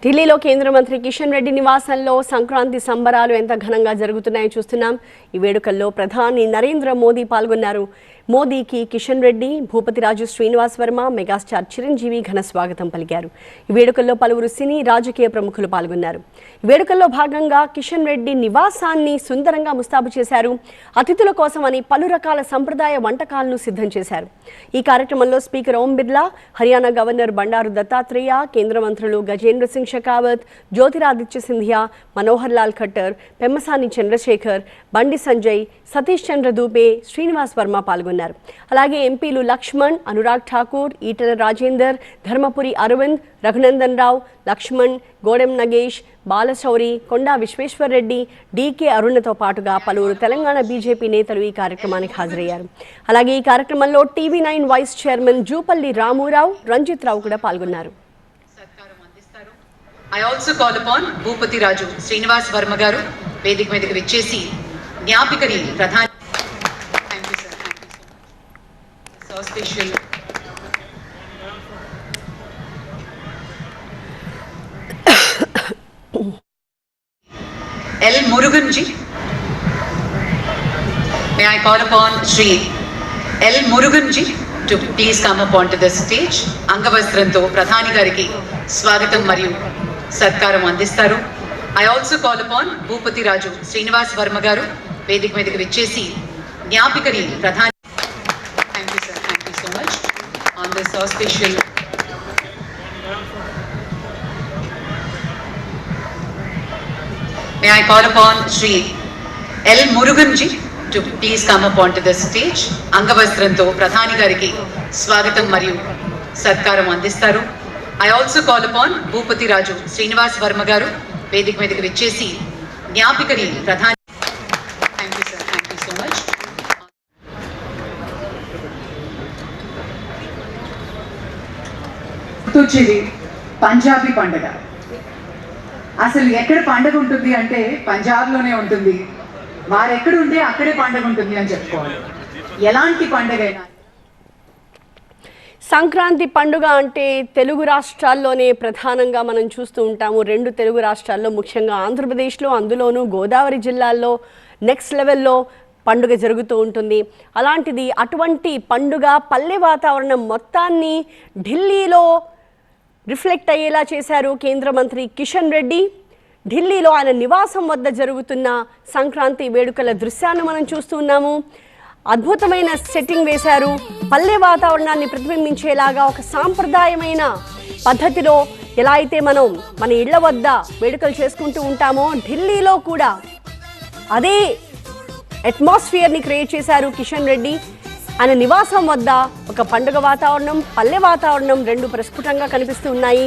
ఢిల్లీలో కేంద్ర మంత్రి కిషన్ రెడ్డి నివాసంలో సంక్రాంతి సంబరాలు ఎంత ఘనంగా జరుగుతున్నాయో చూస్తున్నాం. ఈ వేడుకల్లో ప్రధాని నరేంద్ర మోదీ పాల్గొన్నారు. మోదీకి కిషన్ రెడ్డి, భూపతిరాజు శ్రీనివాస్ వర్మ, మెగాస్టార్ చిరంజీవి ఘన స్వాగతం పలికారు. ఈ వేడుకల్లో పలువురు సినీ రాజకీయ ప్రముఖులు పాల్గొన్నారు. ఈ వేడుకల్లో భాగంగా కిషన్ రెడ్డి నివాసాన్ని సుందరంగా ముస్తాబు చేశారు. అతిథుల కోసమని పలు రకాల సంప్రదాయ వంటకాలను సిద్ధం చేశారు. ఈ కార్యక్రమంలో స్పీకర్ ఓం బిర్లా, హర్యానా గవర్నర్ బండారు దత్తాత్రేయ, కేంద్ర మంత్రులు గజేంద్ర సింగ్ షెకావత్, జ్యోతిరాదిత్య సింధియా, మనోహర్ లాల్ ఖట్టర్, పెమ్మసాని చంద్రశేఖర్, బండి సంజయ్, సతీష్ చంద్ర దూబే, శ్రీనివాస్ వర్మ పాల్గొన్నారు. అలాగే ఎంపీలు లక్ష్మణ్, అనురాగ్ ఠాకూర్, ఈటెల రాజేందర్, ధర్మపురి అరవింద్, రఘునందన్ రావు, లక్ష్మణ్, గోడెం నగేష్, బాలశౌరి, కొండా విశ్వేశ్వర్ రెడ్డి, డీకే అరుణతో పాటుగా పలువురు తెలంగాణ బీజేపీ నేతలు ఈ కార్యక్రమానికి హాజరయ్యారు. అలాగే ఈ కార్యక్రమంలో TV nine vice chairman Jupally Ramurao, Ranjith Rao కూడా పాల్గొన్నారు. I also call upon Bhupathiraju Srinivas Varma గారు వేదిక మీదకి వచ్చేసి జ్ఞాపికని ప్రధాన so special L Murugan ji, may I call upon Shri L Murugan ji to please come up onto the stage. అంగవస్త్రంతో ప్రధాని గారికి స్వాగతం మరియు సత్కారం అందిస్తారు. I also call upon Bhupathiraju Srinivas Varma గారు వేదిక మీదకి వచ్చేసి జ్ఞాపికని ప్రధాని Thank you sir, thank you so much on this auspicious May I call upon Shri L Murugan ji to please come up onto the stage. అంగవస్త్రంతో ప్రధాని గారికి స్వాగతం మరియు సత్కారం అందిస్తారు. I also call upon Bhupathiraju Srinivas Varma గారు వేదిక మీదకి వచ్చేసి జ్ఞాపికని ప్రధాని Thank you sir, thank you so much. తుచిది Punjabi పండుగ. అసలు ఎక్కడ పండుగ ఉంటుంది అంటే పంజాబ్లోనే ఉంటుంది. వారెక్కడ ఉంటే అక్కడే పండుగ ఉంటుంది అని చెప్పుకోవాలి. ఎలాంటి పండుగైనా సంక్రాంతి పండుగ అంటే తెలుగు రాష్ట్రాల్లోనే ప్రధానంగా మనం చూస్తూ ఉంటాము. రెండు తెలుగు రాష్ట్రాల్లో, ముఖ్యంగా ఆంధ్రప్రదేశ్లో, అందులోనూ గోదావరి జిల్లాల్లో నెక్స్ట్ లెవెల్లో పండుగ జరుగుతూ ఉంటుంది. అలాంటిది అటువంటి పండుగ పల్లె వాతావరణం మొత్తాన్ని ఢిల్లీలో రిఫ్లెక్ట్ అయ్యేలా చేశారు కేంద్ర మంత్రి కిషన్ రెడ్డి. ఢిల్లీలో ఆయన నివాసం వద్ద జరుగుతున్న సంక్రాంతి వేడుకల దృశ్యాన్ని మనం చూస్తూ ఉన్నాము. అద్భుతమైన సెట్టింగ్ వేశారు. పల్లె వాతావరణాన్ని ప్రతిబింబించేలాగా ఒక సాంప్రదాయమైన పద్ధతిలో ఎలా అయితే మనం మన ఇళ్ల వద్ద వేడుకలు చేసుకుంటూ ఉంటామో, ఢిల్లీలో కూడా అదే అట్మాస్ఫియర్ని క్రియేట్ చేశారు కిషన్ రెడ్డి. ఆయన నివాసం వద్ద ఒక పండుగ వాతావరణం, పల్లె వాతావరణం రెండు ప్రస్ఫుటంగా కనిపిస్తూ ఉన్నాయి.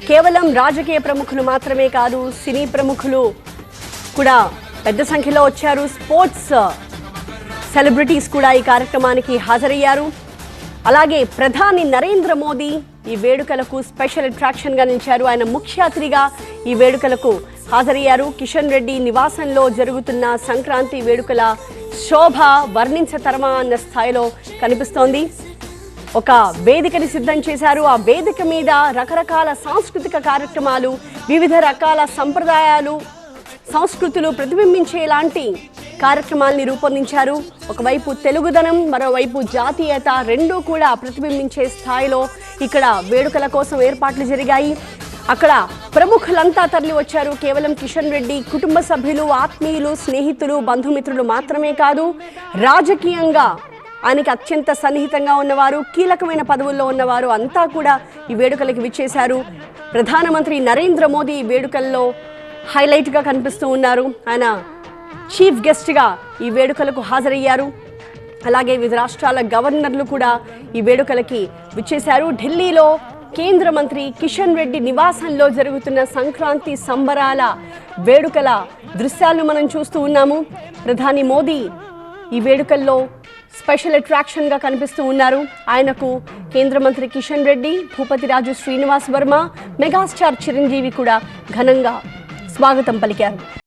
కేవలం రాజకీయ ప్రముఖులు మాత్రమే కాదు, సినీ ప్రముఖులు కూడా పెద్ద సంఖ్యలో వచ్చారు. స్పోర్ట్స్ సెలబ్రిటీస్ కూడా ఈ కార్యక్రమానికి హాజరయ్యారు. అలాగే ప్రధాని నరేంద్ర మోదీ ఈ వేడుకలకు స్పెషల్ అట్రాక్షన్గా నిలిచారు. ఆయన ముఖ్య అతిథిగా ఈ వేడుకలకు హాజరయ్యారు. కిషన్ రెడ్డి నివాసంలో జరుగుతున్న సంక్రాంతి వేడుకల శోభ వర్ణించతరమా అన్న స్థాయిలో కనిపిస్తోంది. ఒక వేదికని సిద్ధం చేశారు. ఆ వేదిక మీద రకరకాల సాంస్కృతిక కార్యక్రమాలు, వివిధ రకాల సంప్రదాయాలు, సంస్కృతులు ప్రతిబింబించేలాంటి కార్యక్రమాల్ని రూపొందించారు. ఒకవైపు తెలుగుదనం, మరోవైపు జాతీయత రెండూ కూడా ప్రతిబింబించే స్థాయిలో ఇక్కడ వేడుకల కోసం ఏర్పాట్లు జరిగాయి. అక్కడ ప్రముఖులంతా తరలి వచ్చారు. కేవలం కిషన్ రెడ్డి కుటుంబ సభ్యులు, ఆత్మీయులు, స్నేహితులు, బంధుమిత్రులు మాత్రమే కాదు, రాజకీయంగా ఆయనకి అత్యంత సన్నిహితంగా ఉన్నవారు, కీలకమైన పదవుల్లో ఉన్నవారు అంతా కూడా ఈ వేడుకలకి విచ్చేశారు. ప్రధానమంత్రి నరేంద్ర మోదీ ఈ వేడుకల్లో హైలైట్గా కనిపిస్తూ ఉన్నారు. ఆయన చీఫ్ గెస్ట్గా ఈ వేడుకలకు హాజరయ్యారు. అలాగే వివిధ రాష్ట్రాల గవర్నర్లు కూడా ఈ వేడుకలకి విచ్చేశారు. ఢిల్లీలో కేంద్ర మంత్రి కిషన్ రెడ్డి నివాసంలో జరుగుతున్న సంక్రాంతి సంబరాల వేడుకల దృశ్యాలను మనం చూస్తూ ఉన్నాము. ప్రధాని మోదీ ఈ వేడుకల్లో స్పెషల్ అట్రాక్షన్గా కనిపిస్తూ ఉన్నారు. ఆయనకు కేంద్ర మంత్రి కిషన్ రెడ్డి, భూపతిరాజు శ్రీనివాస్ వర్మ, మెగాస్టార్ చిరంజీవి కూడా ఘనంగా స్వాగతం పలికారు.